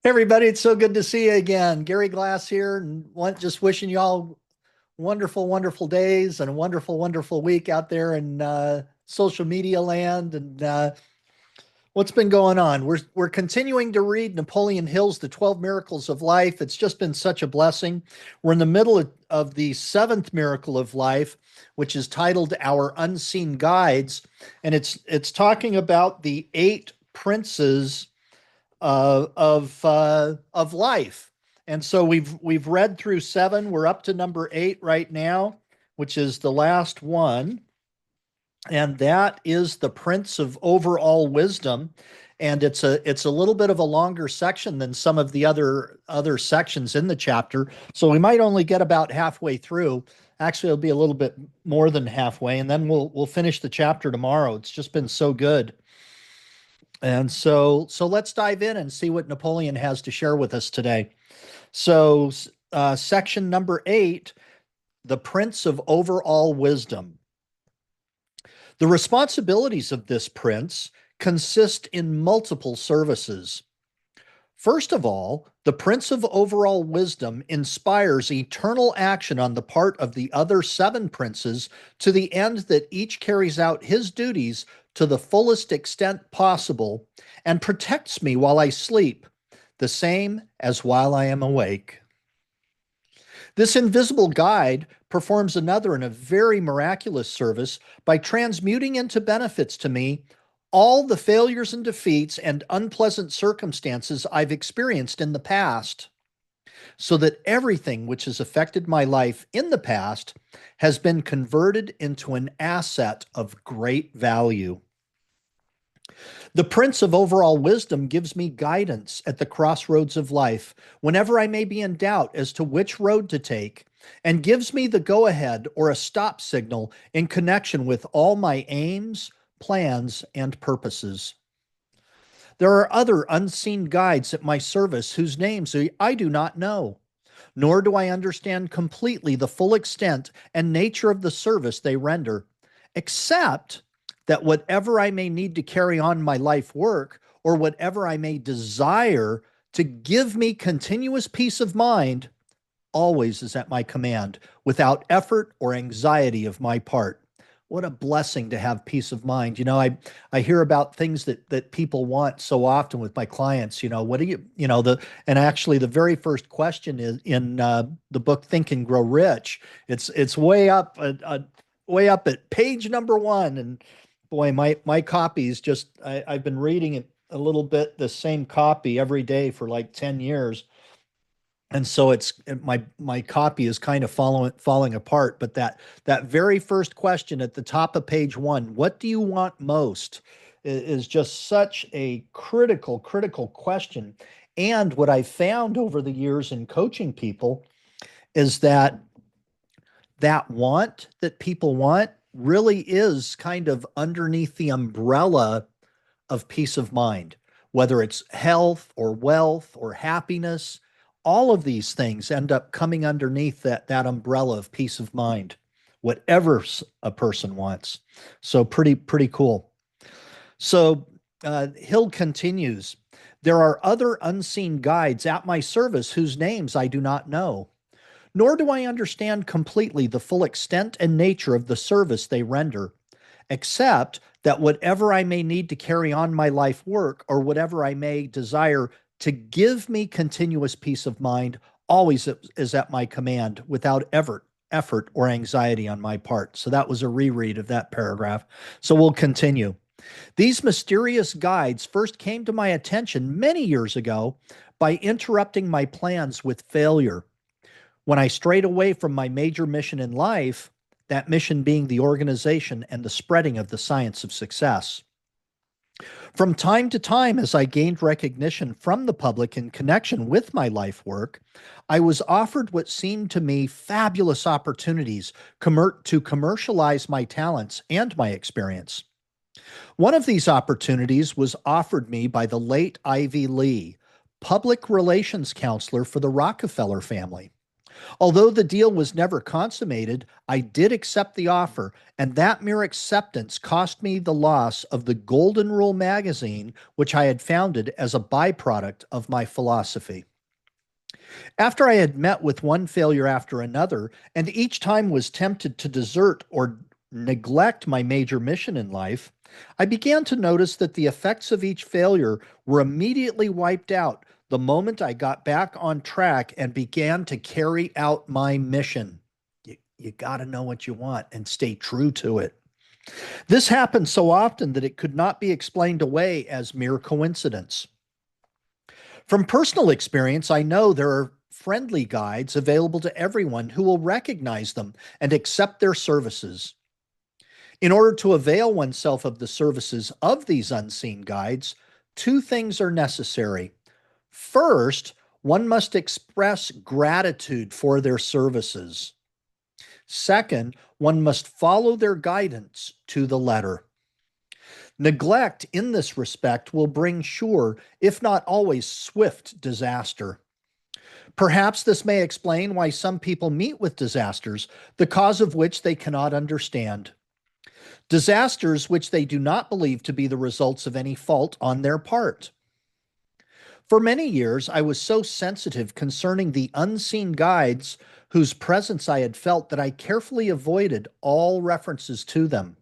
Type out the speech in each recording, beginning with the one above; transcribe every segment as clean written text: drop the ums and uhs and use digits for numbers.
Hey everybody, it's so good to see you again. Gary Glass here, and just wishing you all wonderful, wonderful days and a wonderful, wonderful week out there in social media land. And what's been going on? We're continuing to read Napoleon Hill's The 12 Miracles of Life. It's just been such a blessing. We're in the middle of the seventh miracle of life, which is titled Our Unseen Guides, and it's talking about the eight princes of life. And so we've read through seven. We're up to number eight right now, which is the last one, and that is the Prince of Overall Wisdom. And it's a little bit of a longer section than some of the other sections in the chapter. So we might only get about halfway through. Actually, it'll be a little bit more than halfway, and then we'll finish the chapter tomorrow. It's just been so good. And so let's dive in and see what Napoleon has to share with us today. So, section number eight, the Prince of Overall Wisdom. The responsibilities of this prince consist in multiple services. First of all, the Prince of Overall Wisdom inspires eternal action on the part of the other seven princes to the end that each carries out his duties to the fullest extent possible and protects me while I sleep, the same as while I am awake. This invisible guide performs another and a very miraculous service by transmuting into benefits to me all the failures and defeats and unpleasant circumstances I've experienced in the past, so that everything which has affected my life in the past has been converted into an asset of great value. The Prince of Overall Wisdom gives me guidance at the crossroads of life whenever I may be in doubt as to which road to take, and gives me the go ahead or a stop signal in connection with all my aims, plans, and purposes. There are other unseen guides at my service whose names I do not know, nor do I understand completely the full extent and nature of the service they render, except that whatever I may need to carry on my life work, or whatever I may desire to give me continuous peace of mind, always is at my command, without effort or anxiety of my part. What a blessing to have peace of mind. I hear about things that people want so often with my clients. What do and actually the very first question is in the book Think and Grow Rich. It's way up at page number one. And boy, my copy is just I've been reading it a little bit, the same copy every day for like 10 years, and so it's my copy is kind of falling apart. But that very first question at the top of page one, what do you want most, is just such a critical question. And what I found over the years in coaching people is that want that people want really is kind of underneath the umbrella of peace of mind, whether it's health or wealth or happiness. All of these things end up coming underneath that umbrella of peace of mind, whatever a person wants. So pretty cool. So Hill continues. There are other unseen guides at my service whose names I do not know, nor do I understand completely the full extent and nature of the service they render, except that whatever I may need to carry on my life work, or whatever I may desire to give me continuous peace of mind, always is at my command without effort or anxiety on my part. So that was a reread of that paragraph. So we'll continue. These mysterious guides first came to my attention many years ago by interrupting my plans with failure. When I strayed away from my major mission in life, that mission being the organization and the spreading of the science of success. From time to time, as I gained recognition from the public in connection with my life work, I was offered what seemed to me fabulous opportunities to commercialize my talents and my experience. One of these opportunities was offered me by the late Ivy Lee, public relations counselor for the Rockefeller family. Although the deal was never consummated, I did accept the offer, and that mere acceptance cost me the loss of the Golden Rule magazine, which I had founded as a byproduct of my philosophy. After I had met with one failure after another, and each time was tempted to desert or neglect my major mission in life, I began to notice that the effects of each failure were immediately wiped out the moment I got back on track and began to carry out my mission. You got to know what you want and stay true to it. This happened so often that it could not be explained away as mere coincidence. From personal experience, I know there are friendly guides available to everyone who will recognize them and accept their services. In order to avail oneself of the services of these unseen guides, two things are necessary. First, one must express gratitude for their services. Second, one must follow their guidance to the letter. Neglect in this respect will bring sure, if not always swift, disaster. Perhaps this may explain why some people meet with disasters, the cause of which they cannot understand. Disasters which they do not believe to be the results of any fault on their part. For many years, I was so sensitive concerning the unseen guides whose presence I had felt that I carefully avoided all references to them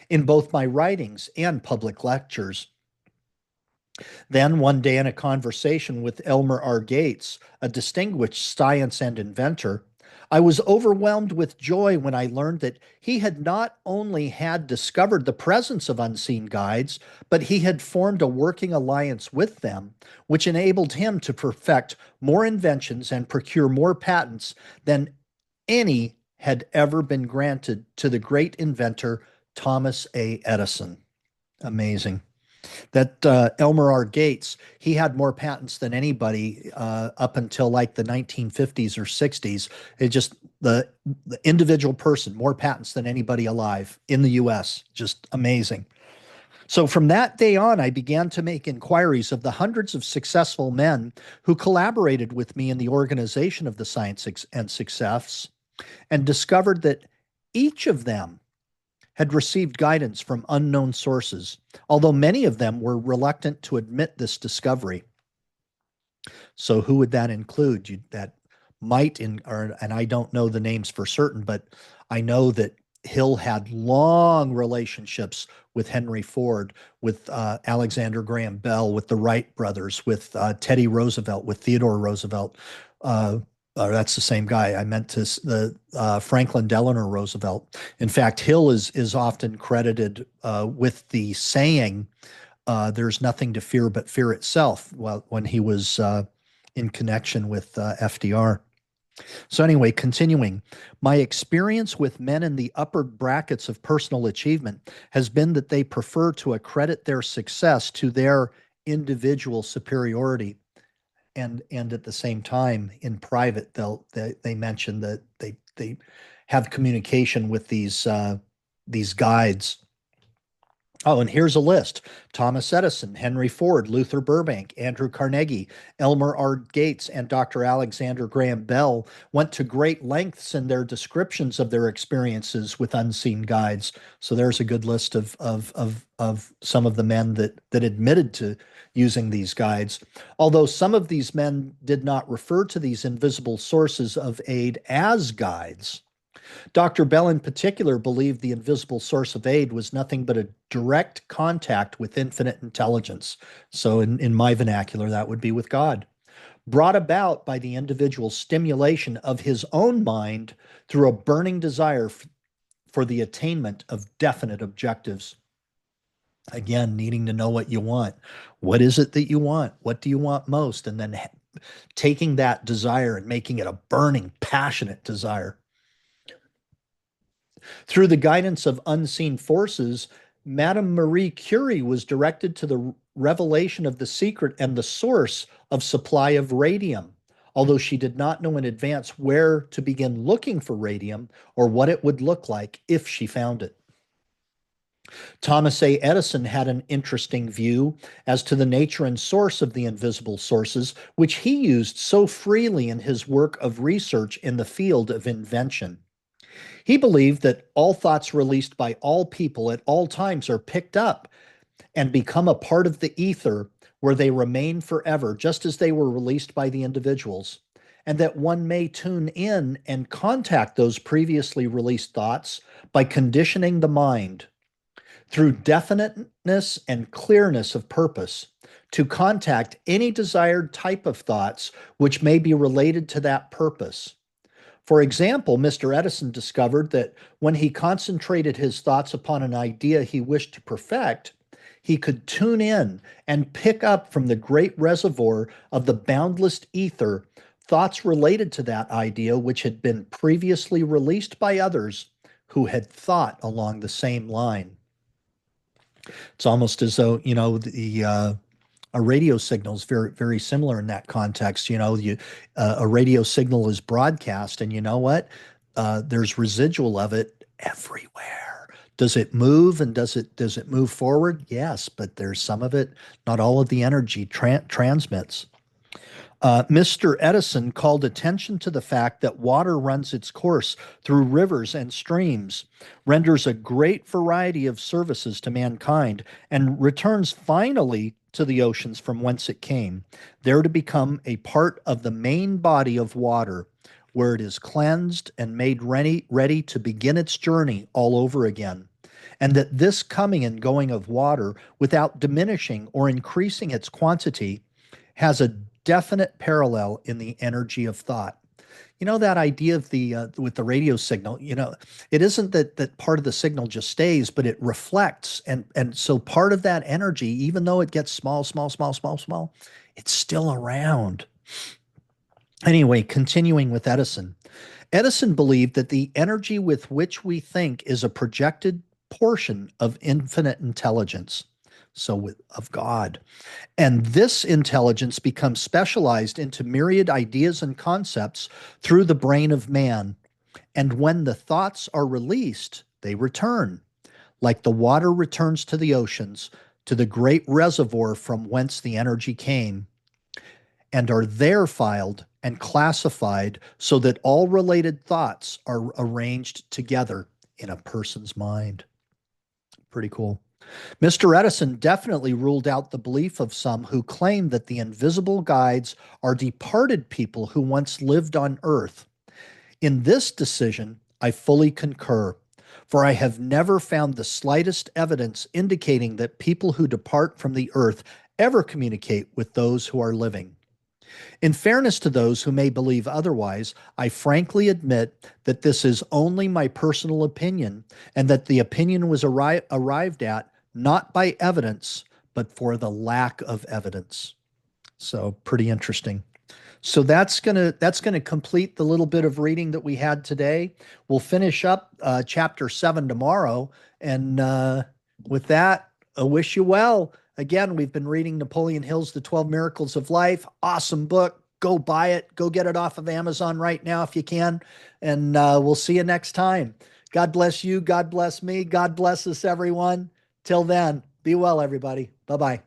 in both my writings and public lectures. Then, one day in a conversation with Elmer R. Gates, a distinguished science and inventor, I was overwhelmed with joy when I learned that he had not only had discovered the presence of unseen guides, but he had formed a working alliance with them, which enabled him to perfect more inventions and procure more patents than any had ever been granted to the great inventor Thomas A. Edison. Amazing. That Elmer R. Gates, he had more patents than anybody up until like the 1950s or 60s. It just the individual person, more patents than anybody alive in the US. Just amazing. So from that day on, I began to make inquiries of the hundreds of successful men who collaborated with me in the organization of the Science and Success, and discovered that each of them had received guidance from unknown sources, although many of them were reluctant to admit this discovery. So who would that include? That might and I don't know the names for certain, but I know that Hill had long relationships with Henry Ford, with Alexander Graham Bell, with the Wright brothers, with Teddy Roosevelt, with Theodore Roosevelt. That's the same guy. I meant to the Franklin Delano Roosevelt. In fact, Hill is often credited with the saying, "There's nothing to fear but fear itself." Well, when he was in connection with FDR. So anyway, continuing, my experience with men in the upper brackets of personal achievement has been that they prefer to accredit their success to their individual superiority. And at the same time, in private, they mention that they have communication with these guides. Oh, and here's a list: Thomas Edison, Henry Ford, Luther Burbank, Andrew Carnegie, Elmer R. Gates, and Dr. Alexander Graham Bell went to great lengths in their descriptions of their experiences with unseen guides. So there's a good list of some of the men that admitted to using these guides. Although some of these men did not refer to these invisible sources of aid as guides. Dr. Bell, in particular, believed the invisible source of aid was nothing but a direct contact with infinite intelligence. So, in my vernacular, that would be with God, brought about by the individual's stimulation of his own mind through a burning desire for the attainment of definite objectives. Again, needing to know what you want. What is it that you want? What do you want most? And then taking that desire and making it a burning, passionate desire. Through the guidance of unseen forces, Madame Marie Curie was directed to the revelation of the secret and the source of supply of radium, although she did not know in advance where to begin looking for radium or what it would look like if she found it. Thomas A. Edison had an interesting view as to the nature and source of the invisible sources, which he used so freely in his work of research in the field of invention. He believed that all thoughts released by all people at all times are picked up and become a part of the ether where they remain forever, just as they were released by the individuals, and that one may tune in and contact those previously released thoughts by conditioning the mind through definiteness and clearness of purpose to contact any desired type of thoughts which may be related to that purpose. For example, Mr. Edison discovered that when he concentrated his thoughts upon an idea he wished to perfect, he could tune in and pick up from the great reservoir of the boundless ether thoughts related to that idea which had been previously released by others who had thought along the same line. It's almost as though, the a radio signal is very, very similar in that context. A radio signal is broadcast, and you know what? There's residual of it everywhere. Does it move and does it move forward? Yes, but there's some of it. Not all of the energy transmits. Mr. Edison called attention to the fact that water runs its course through rivers and streams, renders a great variety of services to mankind, and returns finally to the oceans from whence it came, there to become a part of the main body of water, where it is cleansed and made ready to begin its journey all over again. And that this coming and going of water, without diminishing or increasing its quantity, has a definite parallel in the energy of thought. That idea of the with the radio signal, it isn't that part of the signal just stays, but it reflects, and so part of that energy, even though it gets small, small, small, small, small, it's still around. Anyway, continuing with Edison. Edison believed that the energy with which we think is a projected portion of infinite intelligence, of God. And this intelligence becomes specialized into myriad ideas and concepts through the brain of man. And when the thoughts are released, they return, like the water returns to the oceans, to the great reservoir from whence the energy came, and are there filed and classified so that all related thoughts are arranged together in a person's mind. Pretty cool. Mr. Edison definitely ruled out the belief of some who claim that the invisible guides are departed people who once lived on Earth. In this decision, I fully concur, for I have never found the slightest evidence indicating that people who depart from the Earth ever communicate with those who are living. In fairness to those who may believe otherwise, I frankly admit that this is only my personal opinion, and that the opinion was arrived at not by evidence, but for the lack of evidence. So pretty interesting. So that's gonna complete the little bit of reading that we had today. We'll finish up chapter 7 tomorrow, and with that, I wish you well. Again, we've been reading Napoleon Hill's The 12 Miracles of Life. Awesome book. Go buy it. Go get it off of Amazon right now if you can. And we'll see you next time. God bless you. God bless me. God bless us, everyone. Till then, be well, everybody. Bye bye.